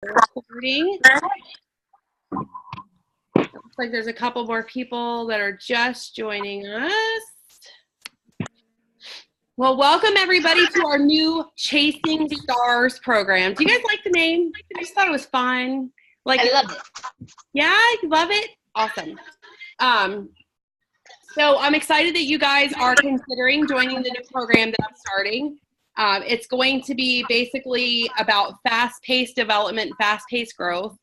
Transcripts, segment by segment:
Recording. Looks like there's a couple more people that are just joining us. Well, welcome everybody to our new Chasing Stars program. Do you guys like the name? I just thought it was fun. Like, I love it. Yeah, you love it? Awesome. So I'm excited that you guys are considering joining the new program that I'm starting. It's going to be basically about fast-paced development, fast-paced growth.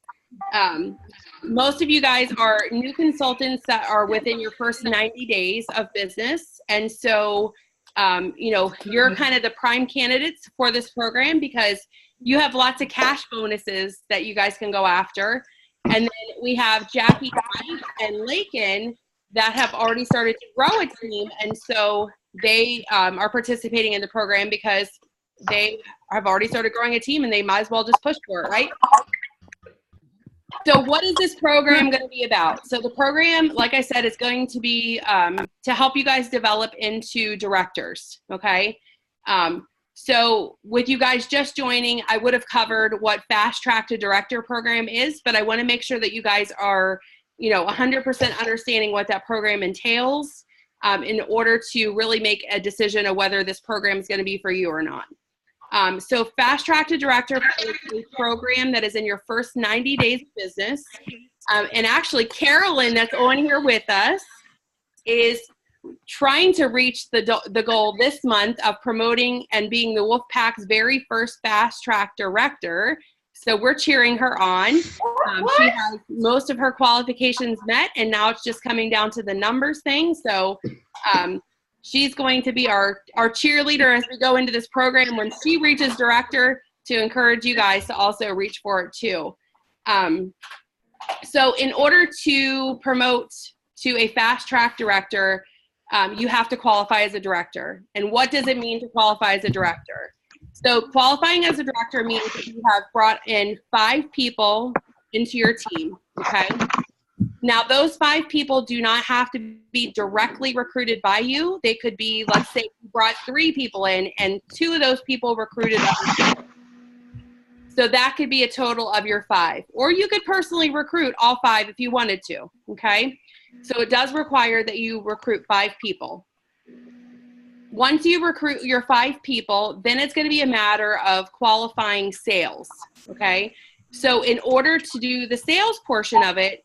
Most of you guys are new consultants that are within your first 90 days of business. And so, you know, you're kind of the prime candidates for this program because you have lots of cash bonuses that you guys can go after. And then we have Jackie, Mike, and Lakin that have already started to grow a team. And so they are participating in the program because they have already started growing a team and they might as well just push for it, right? So what is this program going to be about? So the program, like I said, is going to be to help you guys develop into directors, okay? So with you guys just joining, I would have covered what Fast Track to Director program is, but I want to make sure that you guys are, you know, 100% understanding what that program entails in order to really make a decision of whether this program is going to be for you or not. So Fast Track to Director is a program that is in your first 90 days of business. And actually, Carolyn, that's on here with us, is trying to reach the goal this month of promoting and being the Wolfpack's very first Fast Track Director. So we're cheering her on. She has most of her qualifications met, and now it's just coming down to the numbers thing. So she's going to be our cheerleader as we go into this program when she reaches director, to encourage you guys to also reach for it too. So in order to promote to a Fast Track Director, you have to qualify as a director. And what does it mean to qualify as a director? So qualifying as a director means that you have brought in 5 people into your team, okay? Now, those 5 people do not have to be directly recruited by you. They could be, let's say, you brought 3 people in and 2 of those people recruited others. So that could be a total of your 5. Or you could personally recruit all 5 if you wanted to, okay? So it does require that you recruit 5 people. Once you recruit your 5 people, then it's going to be a matter of qualifying sales, okay? So in order to do the sales portion of it,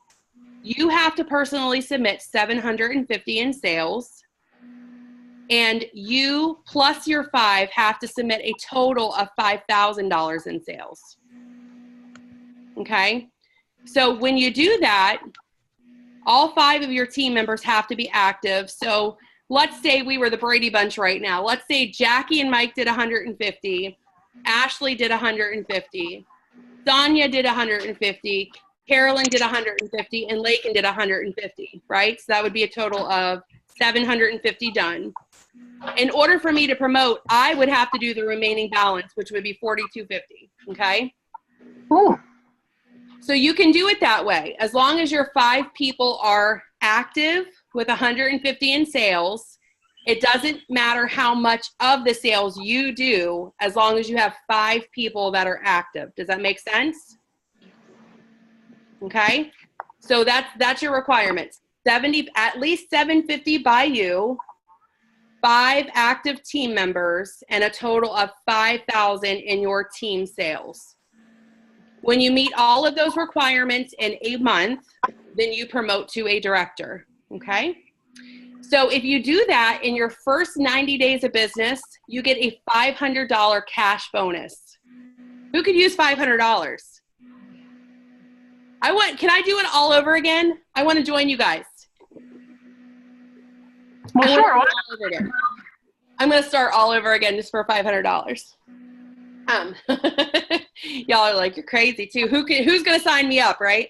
you have to personally submit $750 in sales, and you plus your 5 have to submit a total of $5,000 in sales, okay? So when you do that, all 5 of your team members have to be active. So let's say we were the Brady Bunch right now. Let's say Jackie and Mike did 150, Ashley did 150, Sonia did 150, Carolyn did 150, and Lakin did 150, right? So that would be a total of 750 done. In order for me to promote, I would have to do the remaining balance, which would be 4,250, okay? Ooh. So you can do it that way. As long as your 5 people are active with 150 in sales, it doesn't matter how much of the sales you do, as long as you have 5 people that are active. Does that make sense? Okay, so that's your requirements. At least 750 by you, 5 active team members, and a total of 5,000 in your team sales. When you meet all of those requirements in a month, then you promote to a director, okay? So if you do that in your first 90 days of business, you get a $500 cash bonus. Who could use $500? Can I do it all over again? I want to join you guys. Well, sure. I'm going to start all over again just for $500. Y'all are like, you're crazy too. Who's going to sign me up, right?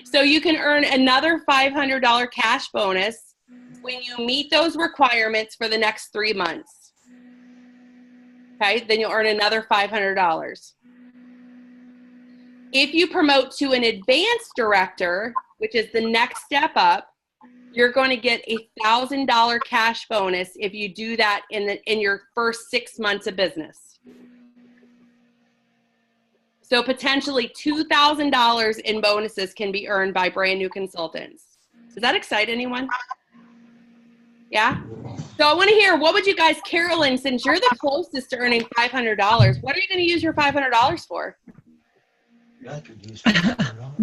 So you can earn another $500 cash bonus when you meet those requirements for the next 3 months. Okay, then you'll earn another $500. If you promote to an advanced director, which is the next step up, you're going to get a $1,000 cash bonus if you do that in your first 6 months of business. So potentially $2,000 in bonuses can be earned by brand new consultants. Does that excite anyone? Yeah? So I want to hear, what would you guys, Carolyn, since you're the closest to earning $500, what are you going to use your $500 for?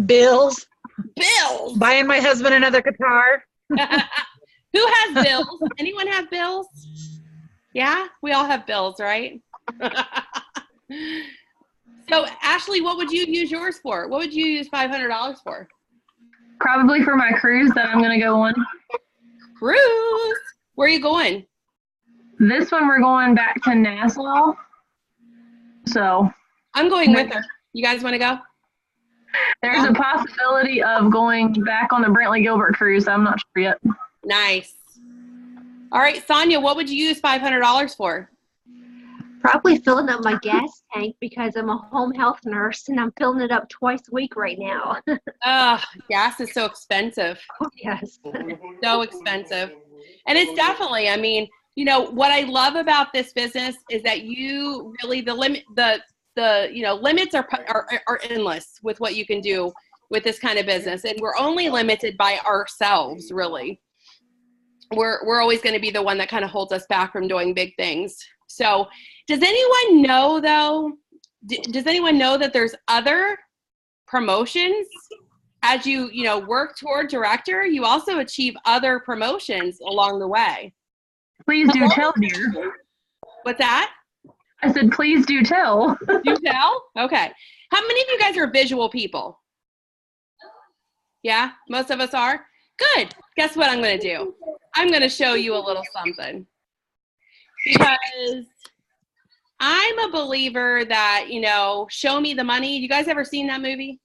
Bills. Bills. Buying my husband another guitar. Who has bills? Anyone have bills? Yeah, we all have bills, right? So Ashley, what would you use yours for? What would you use $500 for? Probably for my cruise that I'm going to go on. Cruise. Where are you going? This one we're going back to Nassau. So I'm going with her. You guys want to go? there's a possibility of going back on the Brantley Gilbert cruise. I'm not sure yet. Nice. All right, Sonia, what would you use $500 for? Probably filling up my gas tank because I'm a home health nurse and I'm filling it up twice a week right now. Gas is so expensive. Yes. So expensive. And it's definitely, I mean, you know, what I love about this business is that you really, limits are endless with what you can do with this kind of business. And we're only limited by ourselves, really. We're always going to be the one that kind of holds us back from doing big things. So does anyone know, though, does anyone know that there's other promotions? As you work toward director, you also achieve other promotions along the way. Please do tell, dear. What's that? I said, please do tell. You tell? Okay. How many of you guys are visual people? Yeah, most of us are? Good. Guess what I'm going to do? I'm going to show you a little something. Because I'm a believer that, show me the money. You guys ever seen that movie?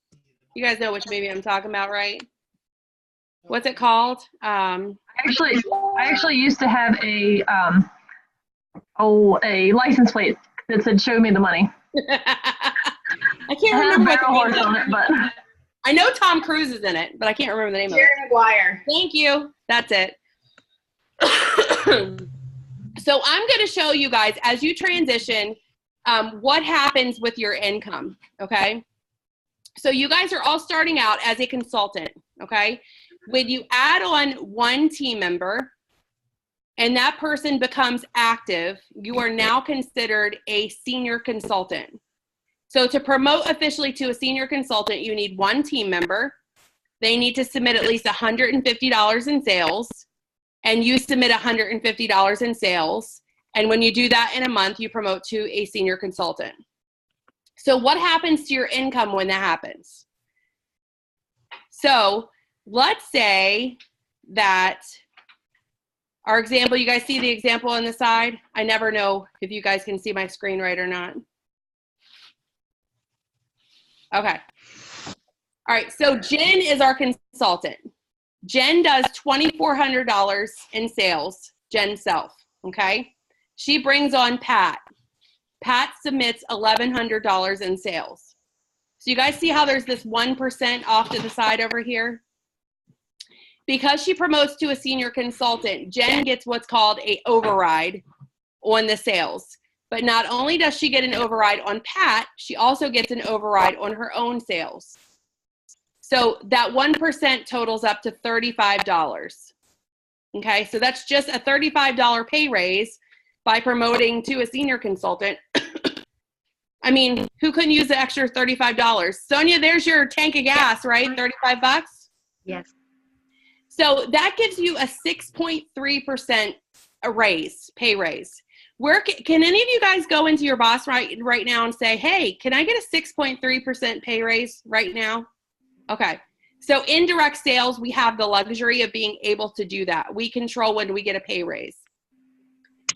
You guys know which movie I'm talking about, right? What's it called? I actually used to have a license plate that said "Show me the money." I can't It had a remember barrel what horse the on name it, is. but I know Tom Cruise is in it, but I can't remember the name of it. Jerry Maguire. Thank you. That's it. So I'm going to show you guys as you transition what happens with your income, okay? So you guys are all starting out as a consultant, okay? When you add on one team member and that person becomes active, you are now considered a senior consultant. So to promote officially to a senior consultant, you need one team member. They need to submit at least $150 in sales, and you submit $150 in sales. And when you do that in a month, you promote to a senior consultant. So what happens to your income when that happens? So let's say that our example, you guys see the example on the side? I never know if you guys can see my screen right or not. Okay. All right, so Jen is our consultant. Jen does $2,400 in sales, Jen self, okay? She brings on Pat. Pat submits $1,100 in sales. So you guys see how there's this 1% off to the side over here? Because she promotes to a senior consultant, Jen gets what's called an override on the sales. But not only does she get an override on Pat, she also gets an override on her own sales. So that 1% totals up to $35. Okay, so that's just a $35 pay raise by promoting to a senior consultant. I mean, who couldn't use the extra $35? Sonia, there's your tank of gas, right? 35 bucks? Yes. So that gives you a 6.3% raise, pay raise. Where can any of you guys go into your boss right now and say, hey, can I get a 6.3% pay raise right now? Okay. So in direct sales, we have the luxury of being able to do that. We control when we get a pay raise.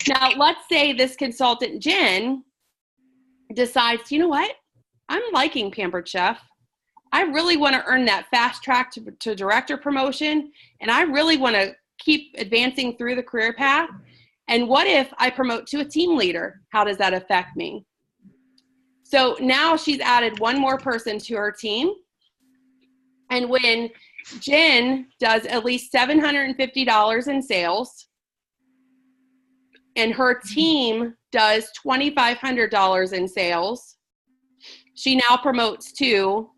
Now, let's say this consultant, Jen, decides, you know what? I'm liking Pampered Chef. I really want to earn that fast track to director promotion, and I really want to keep advancing through the career path. And what if I promote to a team leader? How does that affect me? So now she's added one more person to her team. And when Jen does at least $750 in sales and her team does $2,500 in sales, she now promotes to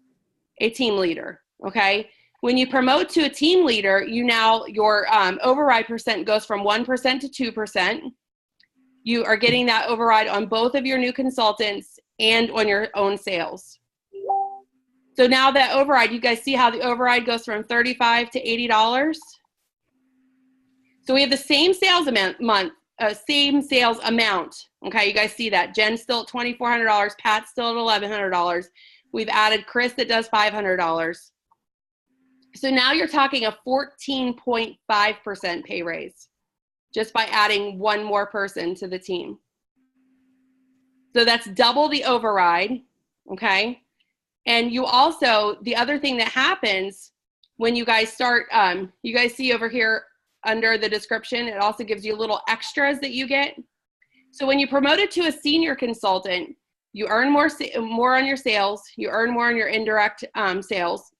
a team leader, okay? When you promote to a team leader, your override percent goes from 1% to 2%. You are getting that override on both of your new consultants and on your own sales. So now that override, you guys see how the override goes from $35 to $80? So we have the same sales amount, okay? You guys see that. Jen's still at $2,400, Pat's still at $1,100. We've added Chris that does $500. So now you're talking a 14.5% pay raise just by adding one more person to the team. So that's double the override, okay? And you also, the other thing that happens when you guys start, you guys see over here under the description, it also gives you little extras that you get. So when you promote it to a senior consultant, you earn more on your sales, you earn more on your indirect sales.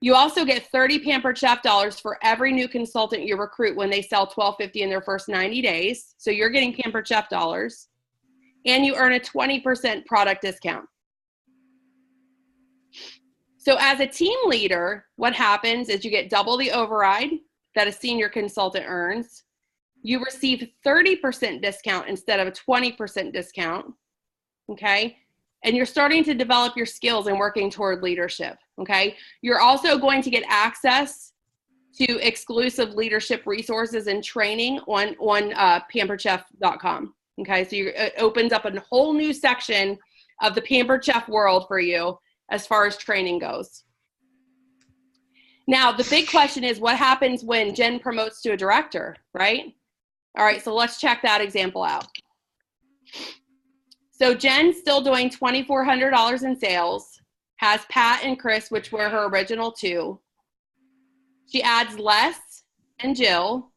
You also get 30 Pampered Chef dollars for every new consultant you recruit when they sell $12.50 in their first 90 days. So you're getting Pampered Chef dollars. And you earn a 20% product discount. So as a team leader, what happens is you get double the override that a senior consultant earns. You receive 30% discount instead of a 20% discount, okay? And you're starting to develop your skills and working toward leadership, okay? You're also going to get access to exclusive leadership resources and training on pamperedchef.com, okay? So it opens up a whole new section of the Pampered Chef world for you as far as training goes. Now, the big question is what happens when Jen promotes to a director, right? All right, so let's check that example out. So Jen's still doing $2,400 in sales, has Pat and Chris, which were her original two. She adds Les and Jill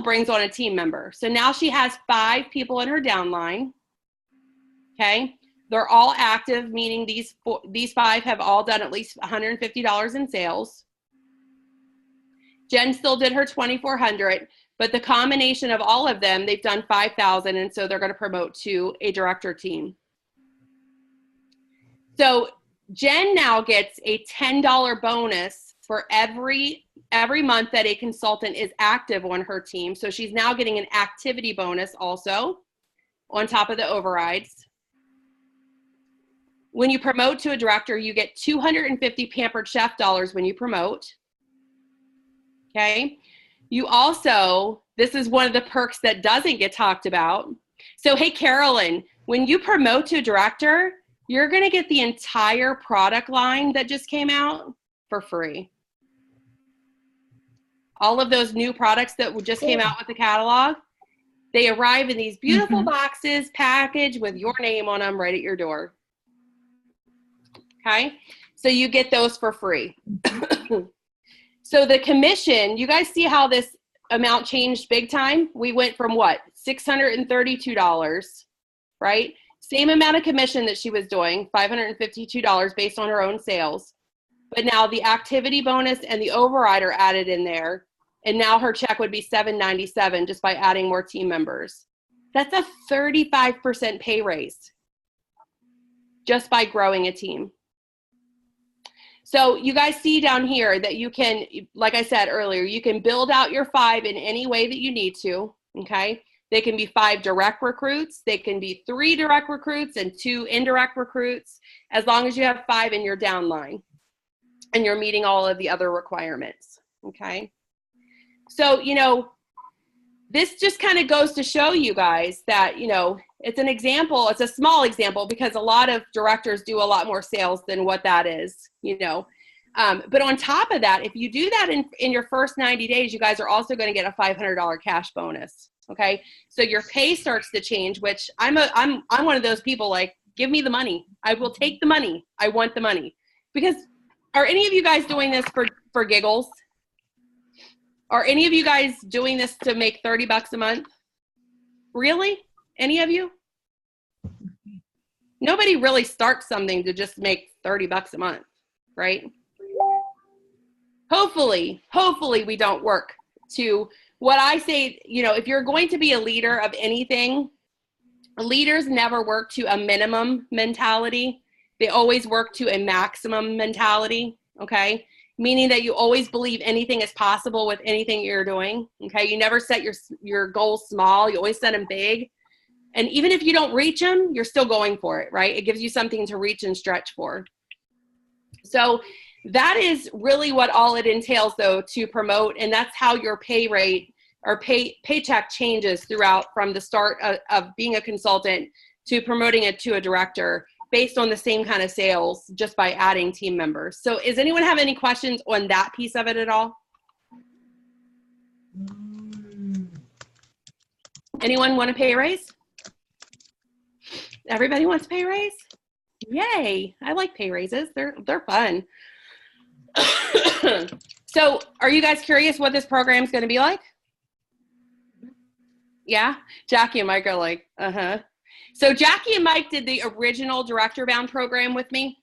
brings on a team member. So now she has 5 people in her downline, okay? They're all active, meaning these 5 have all done at least $150 in sales. Jen still did her $2,400, but the combination of all of them, they've done $5,000, and so they're going to promote to a director team. So Jen now gets a $10 bonus for every month that a consultant is active on her team. So she's now getting an activity bonus also on top of the overrides. When you promote to a director, you get 250 Pampered Chef dollars when you promote. Okay. You also, this is one of the perks that doesn't get talked about. So, hey, Carolyn, when you promote to a director, you're going to get the entire product line that just came out for free. All of those new products that just came out with the catalog, they arrive in these beautiful boxes, packaged with your name on them right at your door. Okay, so you get those for free. So the commission, you guys see how this amount changed big time? We went from what? $632, right? Same amount of commission that she was doing, $552 based on her own sales. But now the activity bonus and the override are added in there. And now her check would be $797 just by adding more team members. That's a 35% pay raise just by growing a team. So you guys see down here that you can, like I said earlier, you can build out your 5 in any way that you need to, okay? They can be 5 direct recruits. They can be 3 direct recruits and 2 indirect recruits, as long as you have 5 in your downline and you're meeting all of the other requirements, okay? So, you know, this just kind of goes to show you guys that, you know, it's an example, it's a small example because a lot of directors do a lot more sales than what that is, you know. But on top of that, if you do that in your first 90 days, you guys are also going to get a $500 cash bonus, okay? So your pay starts to change, which I'm one of those people like, give me the money. I will take the money. I want the money. Because are any of you guys doing this for giggles? Are any of you guys doing this to make $30 a month? Really? Any of you? Nobody really starts something to just make $30 a month, right? Hopefully we don't work to what I say, you know, if you're going to be a leader of anything, leaders never work to a minimum mentality. They always work to a maximum mentality, okay? Meaning that you always believe anything is possible with anything you're doing, okay? You never set your goals small. You always set them big. And even if you don't reach them, you're still going for it, right? It gives you something to reach and stretch for. So that is really what all it entails, though, to promote. And that's how your pay rate or paycheck changes throughout from the start of being a consultant to promoting it to a director based on the same kind of sales just by adding team members. So does anyone have any questions on that piece of it at all? Anyone want a pay raise? Everybody wants a pay raise? Yay. I like pay raises. They're fun. So are you guys curious what this program is going to be like? Yeah? Jackie and Mike are like, uh-huh. So Jackie and Mike did the original Director Bound program with me.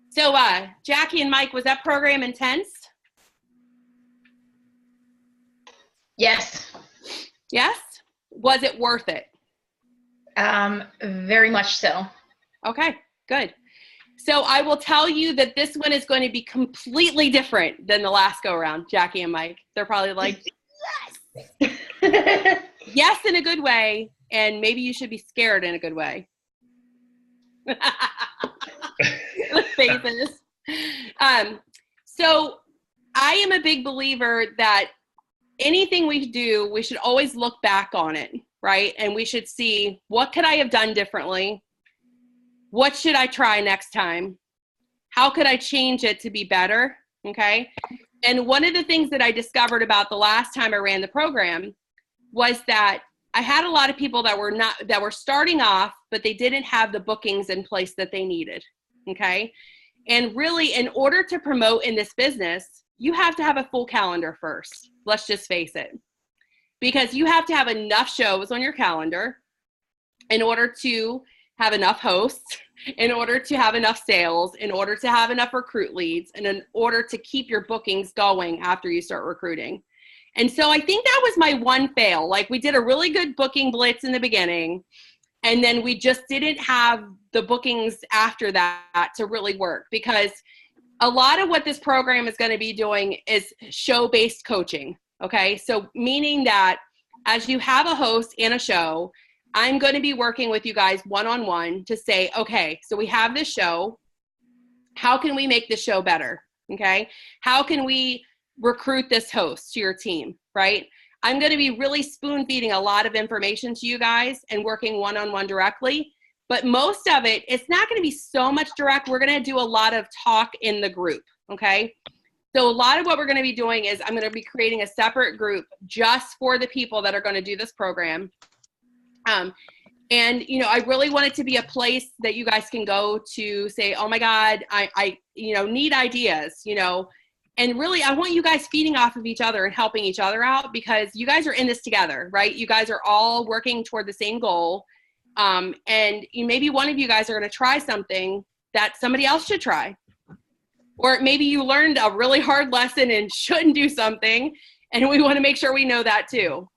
So Jackie and Mike, was that program intense? Yes. Yes? Was it worth it? Very much so. Okay, good. So I will tell you that this one is going to be completely different than the last go around, Jackie and Mike. They're probably like, yes. Yes, in a good way. And maybe you should be scared in a good way. The faces. So I am a big believer that anything we do, we should always look back on it, right? And we should see, what could I have done differently? What should I try next time? How could I change it to be better? Okay. And one of the things that I discovered about the last time I ran the program was that I had a lot of people that were starting off, but they didn't have the bookings in place that they needed. Okay. And really, in order to promote in this business, you have to have a full calendar first. Let's just face it. Because you have to have enough shows on your calendar in order to have enough hosts, in order to have enough sales, in order to have enough recruit leads, and in order to keep your bookings going after you start recruiting. And so I think that was my one fail. Like, we did a really good booking blitz in the beginning, and then we just didn't have the bookings after that to really work, because a lot of what this program is going to be doing is show-based coaching. Okay. So meaning that as you have a host and a show, I'm going to be working with you guys one-on-one to say, okay, so we have this show. How can we make the show better? Okay. How can we recruit this host to your team, right? I'm going to be really spoon feeding a lot of information to you guys and working one-on-one directly, but most of it, it's not going to be so much direct. We're going to do a lot of talk in the group. Okay. So a lot of what we're going to be doing is I'm going to be creating a separate group just for the people that are going to do this program. And, you know, I really want it to be a place that you guys can go to say, oh my God, I need ideas, and really I want you guys feeding off of each other and helping each other out, because you guys are in this together, right? You guys are all working toward the same goal. And maybe one of you guys are going to try something that somebody else should try. Or maybe you learned a really hard lesson and shouldn't do something, and we want to make sure we know that too.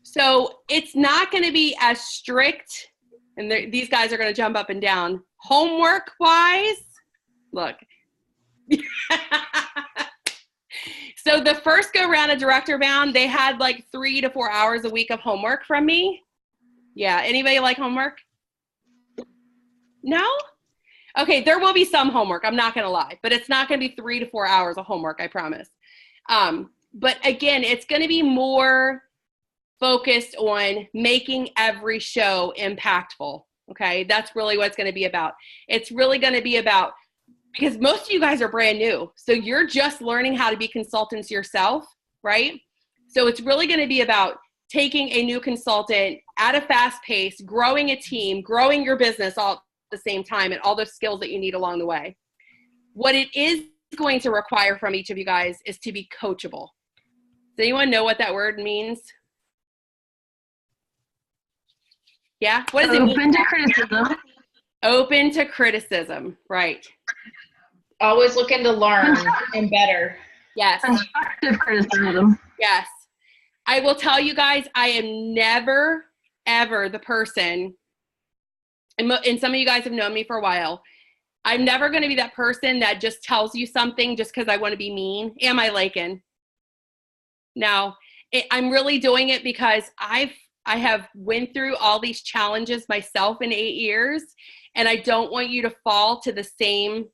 So it's not going to be as strict, and these guys are going to jump up and down. Homework-wise, look. So the first go-round of Director Bound, they had like 3 to 4 hours a week of homework from me. Yeah, anybody like homework? No? Okay, there will be some homework, I'm not going to lie, but it's not going to be 3 to 4 hours of homework, I promise. But again, it's going to be more focused on making every show impactful, okay? That's really what it's going to be about. It's really going to be about, because most of you guys are brand new, so you're just learning how to be consultants yourself, right? So it's really going to be about taking a new consultant at a fast pace, growing a team, growing your business all at the same time, and all the skills that you need along the way. What it is going to require from each of you guys is to be coachable. Does anyone know what that word means? Yeah? What does it mean? Open to criticism. Open to criticism, right. Always looking to learn and better. Yes. Constructive criticism. Yes. I will tell you guys, I am never, ever the person, and some of you guys have known me for a while, I'm never going to be that person that just tells you something just because I want to be mean. Am I, Lakin? No, I'm really doing it because I have went through all these challenges myself in 8 years, and I don't want you to fall to the same,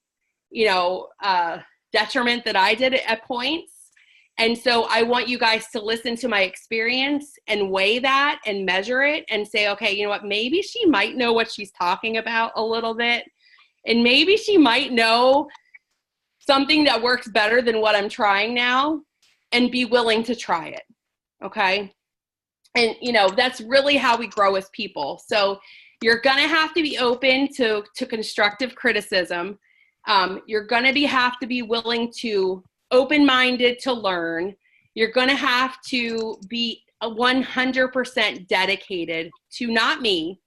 detriment that I did at points. And so I want you guys to listen to my experience and weigh that and measure it and say, okay, you know what, maybe she might know what she's talking about a little bit. And maybe she might know something that works better than what I'm trying now, and be willing to try it. Okay. And, that's really how we grow as people. So you're going to have to be open to constructive criticism. You're going to have to be willing to open-minded to learn. You're going to have to be 100% dedicated to not me,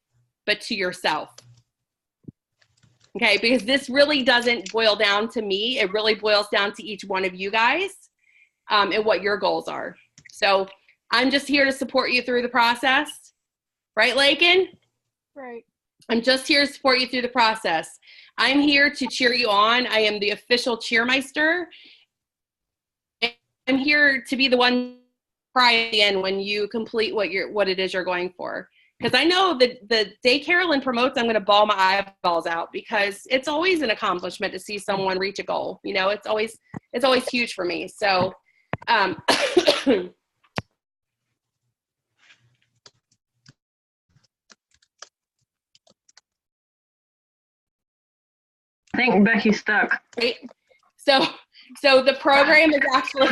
but to yourself. Okay, because this really doesn't boil down to me. It really boils down to each one of you guys and what your goals are. So I'm just here to support you through the process. Right, Lakin? Right. I'm just here to support you through the process. I'm here to cheer you on. I am the official cheermeister. I'm here to be the one cry at the end when you complete what it is you're going for. Because I know that the day Carolyn promotes, I'm going to bawl my eyeballs out, because it's always an accomplishment to see someone reach a goal. It's always huge for me. So, I think Becky's stuck. right? So the program is actually,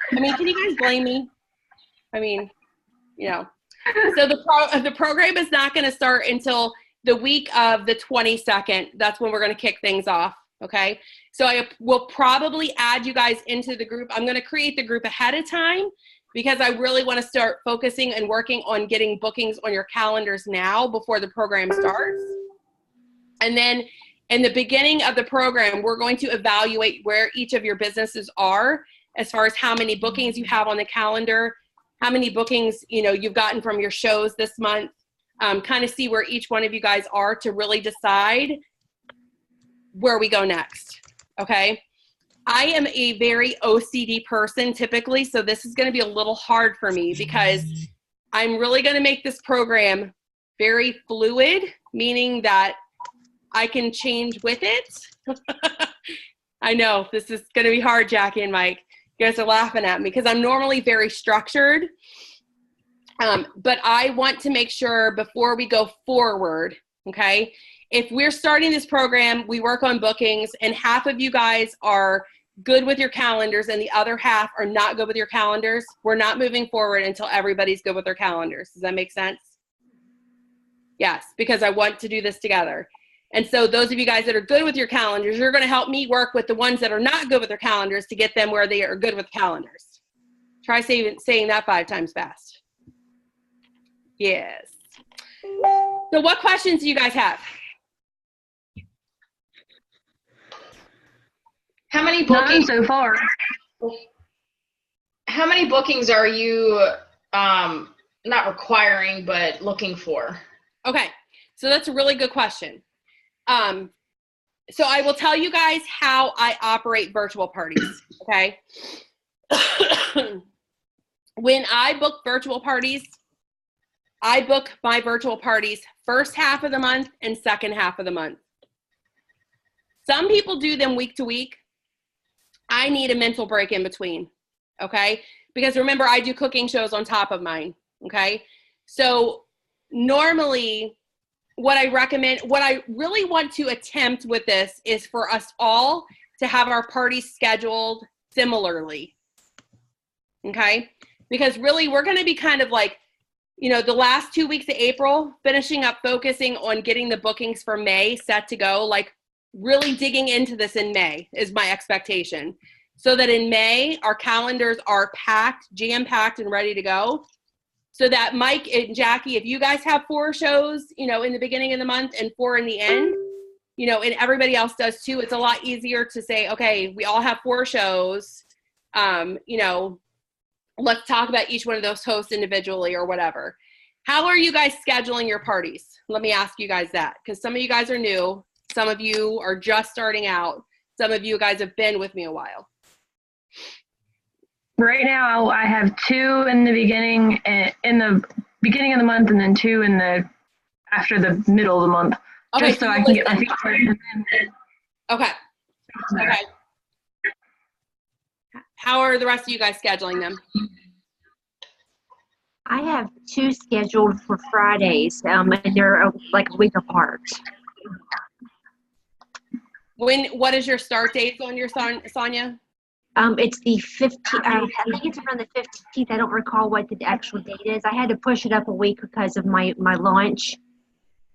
can you guys blame me? So the program is not going to start until the week of the 22nd. That's when we're going to kick things off. Okay. So I will probably add you guys into the group. I'm going to create the group ahead of time, because I really want to start focusing and working on getting bookings on your calendars now before the program starts. And then in the beginning of the program, we're going to evaluate where each of your businesses are as far as how many bookings you have on the calendar, how many bookings, you've gotten from your shows this month, kind of see where each one of you guys are to really decide where we go next. Okay. I am a very OCD person typically, so this is going to be a little hard for me, because I'm really going to make this program very fluid, meaning that I can change with it. I know this is going to be hard, Jackie and Mike. You guys are laughing at me because I'm normally very structured. But I want to make sure before we go forward, okay, if we're starting this program, we work on bookings, and half of you guys are good with your calendars and the other half are not good with your calendars, we're not moving forward until everybody's good with their calendars. Does that make sense? Yes, because I want to do this together. And so those of you guys that are good with your calendars, you're going to help me work with the ones that are not good with their calendars to get them where they are good with calendars. Try saying that 5 times fast. Yes. So what questions do you guys have? How many None bookings so far. How many bookings are you not requiring but looking for? Okay, so that's a really good question. So I will tell you guys how I operate virtual parties, okay? When I book virtual parties, I book my virtual parties first half of the month and second half of the month. Some people do them week to week. I need a mental break in between, okay? Because remember, I do cooking shows on top of mine, okay? So normally what I recommend, what I really want to attempt with this is for us all to have our parties scheduled similarly, okay? Because really we're going to be kind of like, the last 2 weeks of April, finishing up focusing on getting the bookings for May set to go, like really digging into this in May is my expectation. So that in May, our calendars are packed, jam-packed and ready to go. So that Mike and Jackie, if you guys have 4 shows, in the beginning of the month and 4 in the end, and everybody else does too, it's a lot easier to say, okay, we all have 4 shows, let's talk about each one of those hosts individually or whatever. How are you guys scheduling your parties? Let me ask you guys that, because some of you guys are new. Some of you are just starting out. Some of you guys have been with me a while. Right now, I have 2 in the beginning of the month, and then 2 after the middle of the month, Okay, just so I can get my feet wet. Okay. Okay. How are the rest of you guys scheduling them? I have 2 scheduled for Fridays, and they're like a week apart. What is your start dates on your Sonia? It's the 15th. I think it's around the 15th. I don't recall what the actual date is. I had to push it up a week because of my launch.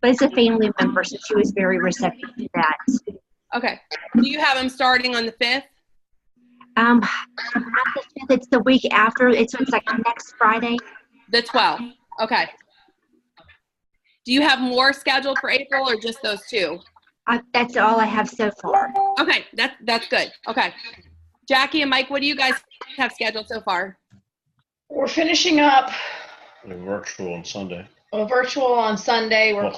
But it's a family member, so she was very receptive to that. Okay. Do you have them starting on the 5th? Not the 5th, it's the week after. It's like next Friday. The 12th. Okay. Do you have more scheduled for April or just those 2? That's all I have so far. Okay, that's good. Okay. Jackie and Mike, what do you guys have scheduled so far? We're finishing up A virtual on Sunday. a virtual on Sunday. We're Well,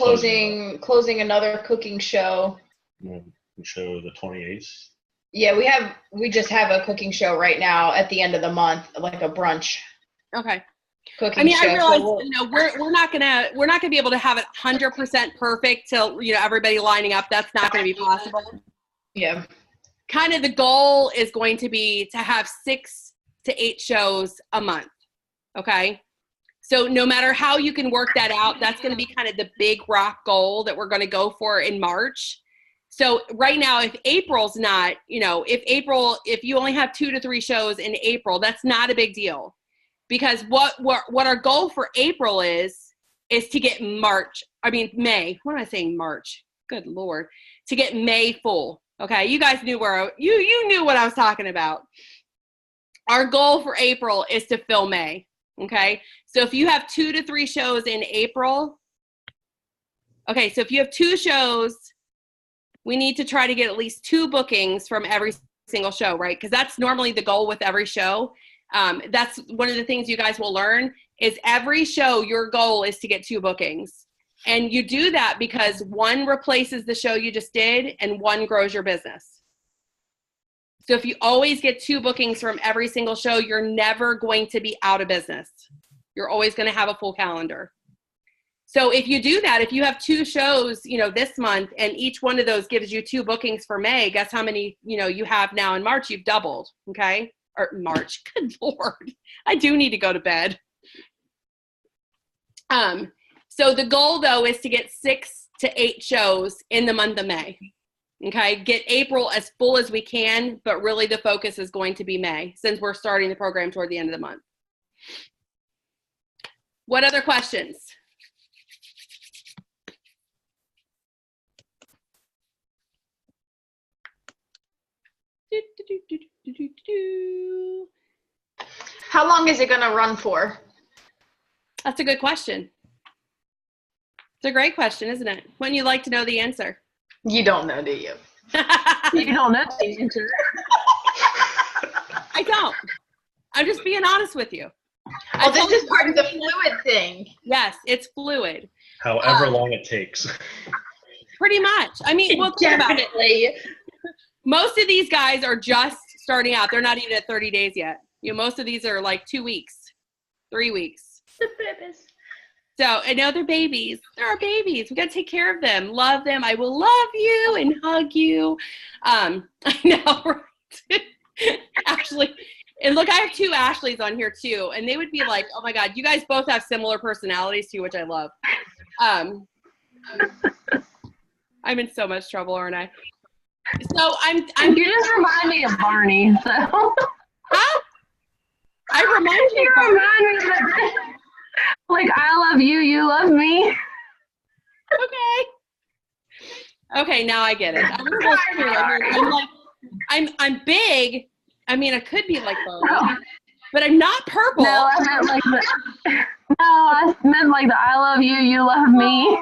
closing another cooking show. We show the 28th. Yeah, we just have a cooking show right now at the end of the month, like a brunch Okay. cooking I mean, show. I realize, So we're not gonna be able to have it 100% perfect till, everybody lining up. That's not gonna be possible. yeah. Kind of the goal is going to be to have 6 to 8 shows a month. Okay. So no matter how you can work that out, that's going to be kind of the big rock goal that we're going to go for in March. So right now, if April's not, if you only have 2 to 3 shows in April, that's not a big deal, because what our goal for April is to get May. What am I saying? March. Good Lord. To get May full. Okay. You guys knew you knew what I was talking about. Our goal for April is to fill May. Okay. So if you have 2 to 3 shows in April, okay. So if you have 2 shows, we need to try to get at least 2 bookings from every single show, right? Because that's normally the goal with every show. That's one of the things you guys will learn is every show, your goal is to get 2 bookings. And you do that because 1 replaces the show you just did and 1 grows your business. So if you always get 2 bookings from every single show, you're never going to be out of business. You're always going to have a full calendar. So if you do that, if you have 2 shows, this month, and each one of those gives you 2 bookings for May, guess how many, you have now in March? You've doubled, okay? Or March, good Lord. I do need to go to bed. So the goal, though, is to get 6 to 8 shows in the month of May, okay? Get April as full as we can, but really the focus is going to be May, since we're starting the program toward the end of the month. What other questions? How long is it going to run for? That's a good question. It's a great question, isn't it? Wouldn't you like to know the answer? You don't know, do you? You don't know the answer. I don't. I'm just being honest with you. Oh, this is part of the fluid thing. Yes, it's fluid. However long it takes. Pretty much. I mean, well, think about it. Definitely. Most of these guys are just starting out. They're not even at 30 days yet. Most of these are like 2 weeks, 3 weeks. The babies. So I know they're babies. They're our babies. We got to take care of them, love them. I will love you and hug you. I know, right? Ashley. And look, I have 2 Ashleys on here too. And they would be like, oh my God, you guys both have similar personalities too, which I love. I'm in so much trouble, aren't I? So I'm You just remind me of Barney. So huh? I remind you you of Barney. remind me of that. Like, I love you, you love me. Okay, now I get it. I'm a little similar. I'm big. I mean, I could be like Barney, but I'm not purple. No, I meant like the I love you, you love me.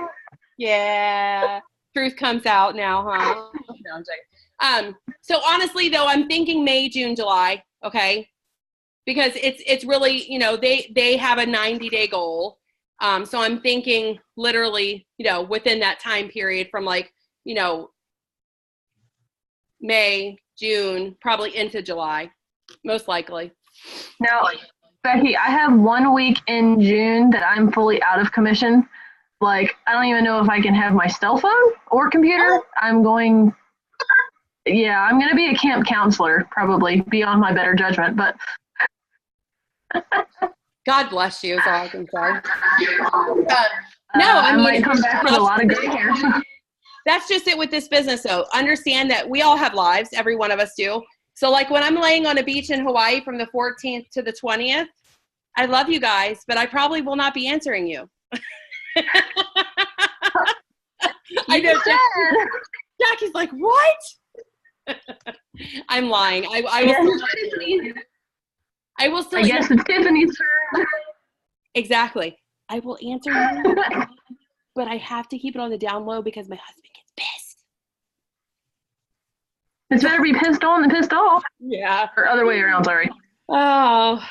Yeah. Truth comes out now, huh? No, I'm joking. So honestly though, I'm thinking May, June, July, okay? Because it's really, they have a 90-day goal. So I'm thinking literally, within that time period from like, May, June, probably into July, most likely. Now, Becky, I have 1 week in June that I'm fully out of commission. Like, I don't even know if I can have my cell phone or computer. I'm going to be a camp counselor, probably, beyond my better judgment. But God bless you, is all I can say. I might come back with a lot of gray hair. That's just it with this business, though. Understand that we all have lives. Every one of us do. So, like, when I'm laying on a beach in Hawaii from the 14th to the 20th, I love you guys, but I probably will not be answering you. I know. Jackie's like, what? I'm lying. I will still. I guess it's Tiffany's turn. Exactly. I will answer you, but I have to keep it on the down low because my husband gets pissed. It's better be pissed on than pissed off. Yeah. Or other way around, sorry. Oh.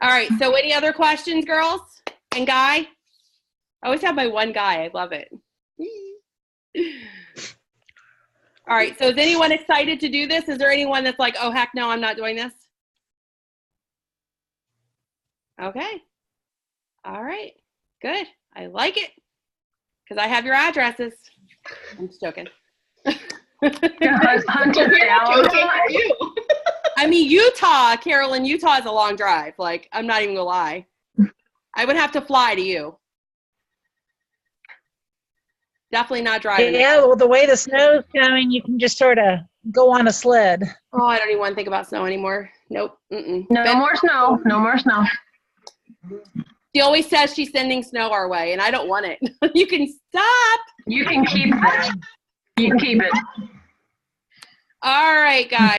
All right. So any other questions, girls and Guy? I always have my one guy. I love it. All right. So is anyone excited to do this? Is there anyone that's like, oh, heck no, I'm not doing this? Okay. All right. Good. I like it. Because I have your addresses. I'm just joking. Hunt it down. I mean, Utah, Carolyn, Utah is a long drive. Like, I'm not even going to lie. I would have to fly to you. Definitely not driving. Yeah, well, the way the snow's coming, you can just sort of go on a sled. Oh, I don't even want to think about snow anymore. Nope. Mm-mm. No more snow. No more snow. She always says she's sending snow our way, and I don't want it. You can stop. You can keep it. You can keep it. All right, guys.